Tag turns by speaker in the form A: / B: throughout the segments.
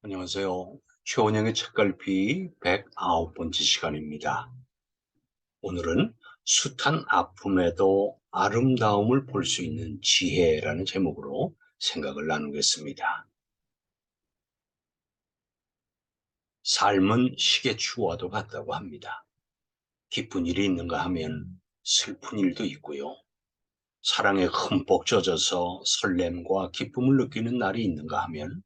A: 안녕하세요. 최원영의 책갈피 109번째 시간입니다. 오늘은 숱한 아픔에도 아름다움을 볼 수 있는 지혜라는 제목으로 생각을 나누겠습니다. 삶은 시계추와도 같다고 합니다. 기쁜 일이 있는가 하면 슬픈 일도 있고요. 사랑에 흠뻑 젖어서 설렘과 기쁨을 느끼는 날이 있는가 하면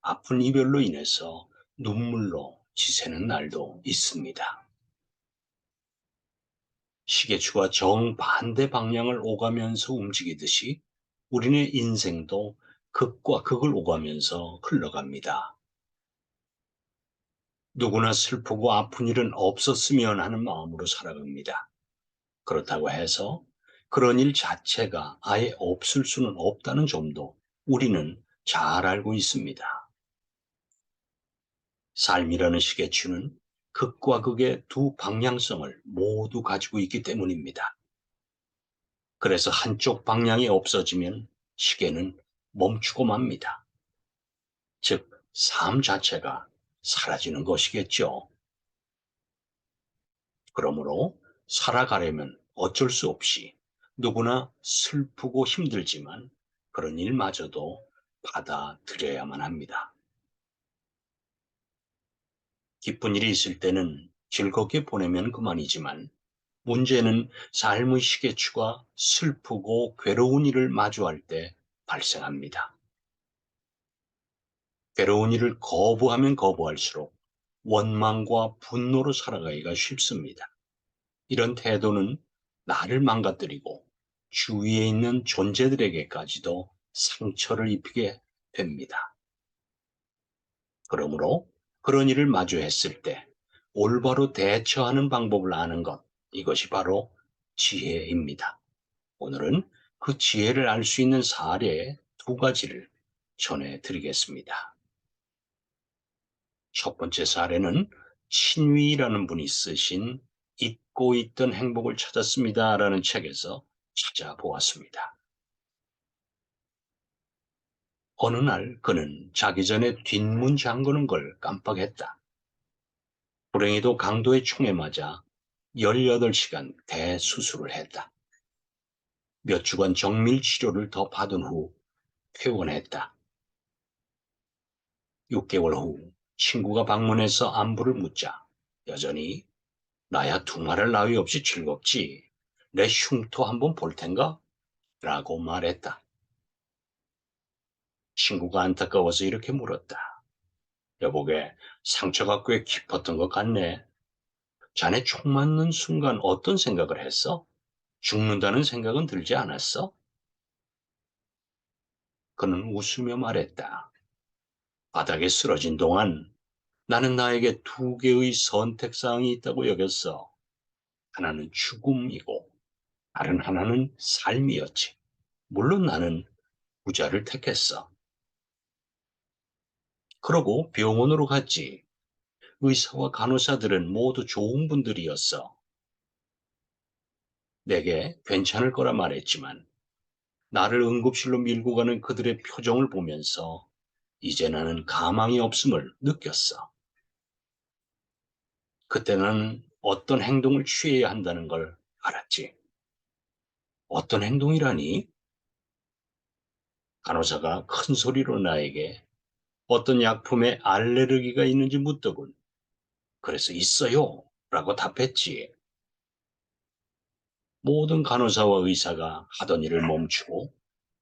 A: 아픈 이별로 인해서 눈물로 지새는 날도 있습니다. 시계추가 정반대 방향을 오가면서 움직이듯이 우리네 인생도 극과 극을 오가면서 흘러갑니다. 누구나 슬프고 아픈 일은 없었으면 하는 마음으로 살아갑니다. 그렇다고 해서 그런 일 자체가 아예 없을 수는 없다는 점도 우리는 잘 알고 있습니다. 삶이라는 시계추는 극과 극의 두 방향성을 모두 가지고 있기 때문입니다. 그래서 한쪽 방향이 없어지면 시계는 멈추고 맙니다. 즉, 삶 자체가 사라지는 것이겠죠. 그러므로 살아가려면 어쩔 수 없이 누구나 슬프고 힘들지만 그런 일마저도 받아들여야만 합니다. 기쁜 일이 있을 때는 즐겁게 보내면 그만이지만 문제는 삶의 시계추가 슬프고 괴로운 일을 마주할 때 발생합니다. 괴로운 일을 거부하면 거부할수록 원망과 분노로 살아가기가 쉽습니다. 이런 태도는 나를 망가뜨리고 주위에 있는 존재들에게까지도 상처를 입히게 됩니다. 그러므로 그런 일을 마주했을 때 올바로 대처하는 방법을 아는 것, 이것이 바로 지혜입니다. 오늘은 그 지혜를 알 수 있는 사례 두 가지를 전해드리겠습니다. 첫 번째 사례는 친위라는 분이 쓰신 잊고 있던 행복을 찾았습니다라는 책에서 찾아보았습니다. 어느 날 그는 자기 전에 뒷문 잠그는 걸 깜빡했다. 불행히도 강도의 총에 맞아 18시간 대수술을 했다. 몇 주간 정밀 치료를 더 받은 후 퇴원했다. 6개월 후 친구가 방문해서 안부를 묻자 여전히 나야 두말할 나위 없이 즐겁지. 내 흉터 한번 볼 텐가? 라고 말했다. 친구가 안타까워서 이렇게 물었다. 여보게, 상처가 꽤 깊었던 것 같네. 자네 총 맞는 순간 어떤 생각을 했어? 죽는다는 생각은 들지 않았어? 그는 웃으며 말했다. 바닥에 쓰러진 동안 나는 나에게 두 개의 선택사항이 있다고 여겼어. 하나는 죽음이고 다른 하나는 삶이었지. 물론 나는 후자를 택했어. 그러고 병원으로 갔지. 의사와 간호사들은 모두 좋은 분들이었어. 내게 괜찮을 거라 말했지만 나를 응급실로 밀고 가는 그들의 표정을 보면서 이제 나는 가망이 없음을 느꼈어. 그때 나는 어떤 행동을 취해야 한다는 걸 알았지. 어떤 행동이라니? 간호사가 큰 소리로 나에게 어떤 약품에 알레르기가 있는지 묻더군. 그래서 있어요. 라고 답했지. 모든 간호사와 의사가 하던 일을 멈추고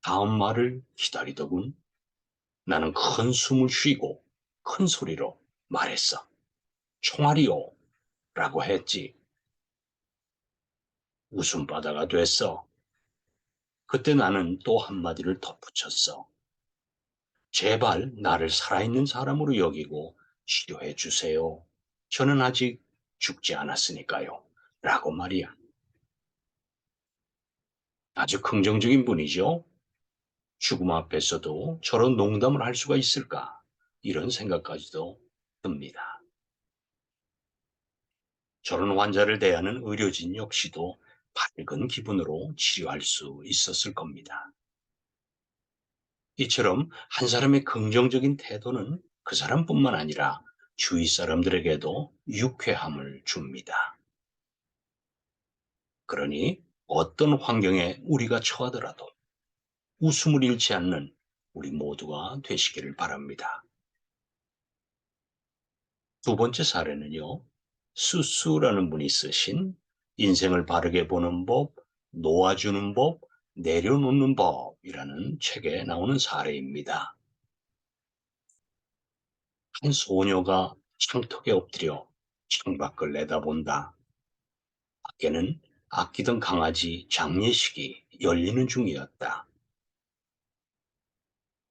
A: 다음 말을 기다리더군. 나는 큰 숨을 쉬고 큰 소리로 말했어. 총알이요. 라고 했지. 웃음바다가 됐어. 그때 나는 또 한마디를 덧붙였어. 제발 나를 살아있는 사람으로 여기고 치료해 주세요. 저는 아직 죽지 않았으니까요. 라고 말이야. 아주 긍정적인 분이죠. 죽음 앞에서도 저런 농담을 할 수가 있을까? 이런 생각까지도 듭니다. 저런 환자를 대하는 의료진 역시도 밝은 기분으로 치료할 수 있었을 겁니다. 이처럼 한 사람의 긍정적인 태도는 그 사람뿐만 아니라 주위 사람들에게도 유쾌함을 줍니다. 그러니 어떤 환경에 우리가 처하더라도 웃음을 잃지 않는 우리 모두가 되시기를 바랍니다. 두 번째 사례는요, 수수라는 분이 쓰신 인생을 바르게 보는 법, 놓아주는 법, 내려놓는 법이라는 책에 나오는 사례입니다. 한 소녀가 창턱에 엎드려 창밖을 내다본다. 밖에는 아끼던 강아지 장례식이 열리는 중이었다.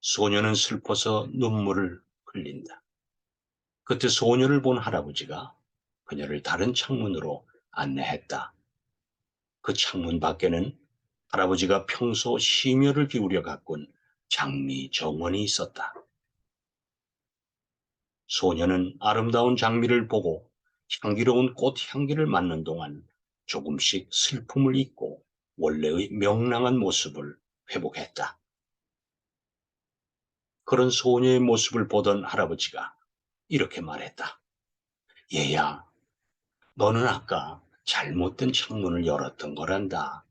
A: 소녀는 슬퍼서 눈물을 흘린다. 그때 소녀를 본 할아버지가 그녀를 다른 창문으로 안내했다. 그 창문 밖에는 할아버지가 평소 심혈을 기울여 가꾼 장미 정원이 있었다. 소녀는 아름다운 장미를 보고 향기로운 꽃 향기를 맡는 동안 조금씩 슬픔을 잊고 원래의 명랑한 모습을 회복했다. 그런 소녀의 모습을 보던 할아버지가 이렇게 말했다. 얘야, 너는 아까 잘못된 창문을 열었던 거란다.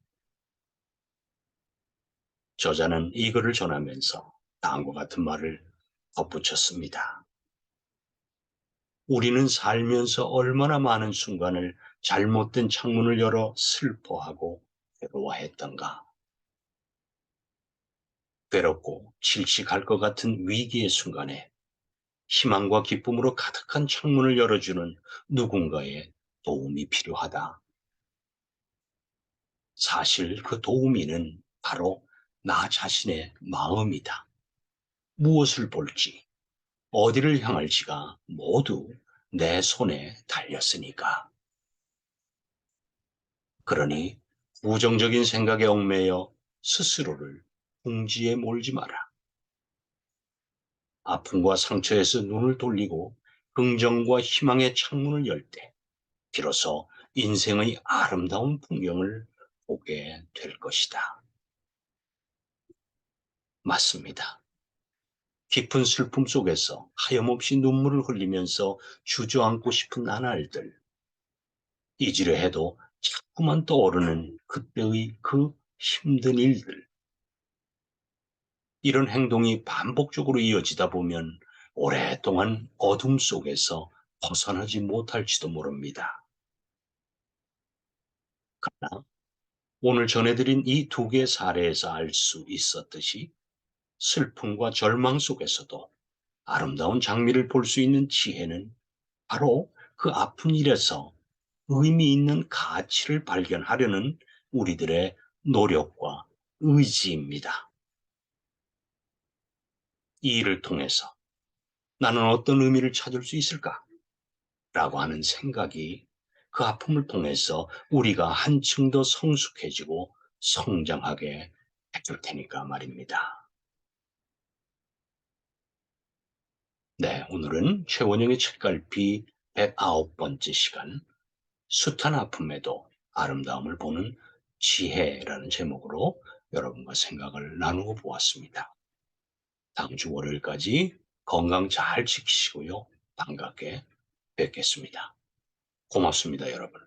A: 저자는 이 글을 전하면서 다음과 같은 말을 덧붙였습니다. 우리는 살면서 얼마나 많은 순간을 잘못된 창문을 열어 슬퍼하고 괴로워했던가. 괴롭고 질식할 것 같은 위기의 순간에 희망과 기쁨으로 가득한 창문을 열어주는 누군가의 도움이 필요하다. 사실 그 도우미는 바로 나 자신의 마음이다. 무엇을 볼지, 어디를 향할지가 모두 내 손에 달렸으니까. 그러니 부정적인 생각에 얽매여 스스로를 궁지에 몰지 마라. 아픔과 상처에서 눈을 돌리고 긍정과 희망의 창문을 열 때 비로소 인생의 아름다운 풍경을 보게 될 것이다. 맞습니다. 깊은 슬픔 속에서 하염없이 눈물을 흘리면서 주저앉고 싶은 나날들, 잊으려 해도 자꾸만 떠오르는 그때의 그 힘든 일들, 이런 행동이 반복적으로 이어지다 보면 오랫동안 어둠 속에서 벗어나지 못할지도 모릅니다. 그러나 오늘 전해드린 이 두 개의 사례에서 알 수 있었듯이 슬픔과 절망 속에서도 아름다운 장미를 볼 수 있는 지혜는 바로 그 아픈 일에서 의미 있는 가치를 발견하려는 우리들의 노력과 의지입니다. 이 일을 통해서 나는 어떤 의미를 찾을 수 있을까? 라고 하는 생각이 그 아픔을 통해서 우리가 한층 더 성숙해지고 성장하게 해줄 테니까 말입니다. 네, 오늘은 최원영의 책갈피 109번째 시간, 숱한 아픔에도 아름다움을 보는 지혜라는 제목으로 여러분과 생각을 나누고 보았습니다. 다음 주 월요일까지 건강 잘 지키시고요. 반갑게 뵙겠습니다. 고맙습니다, 여러분.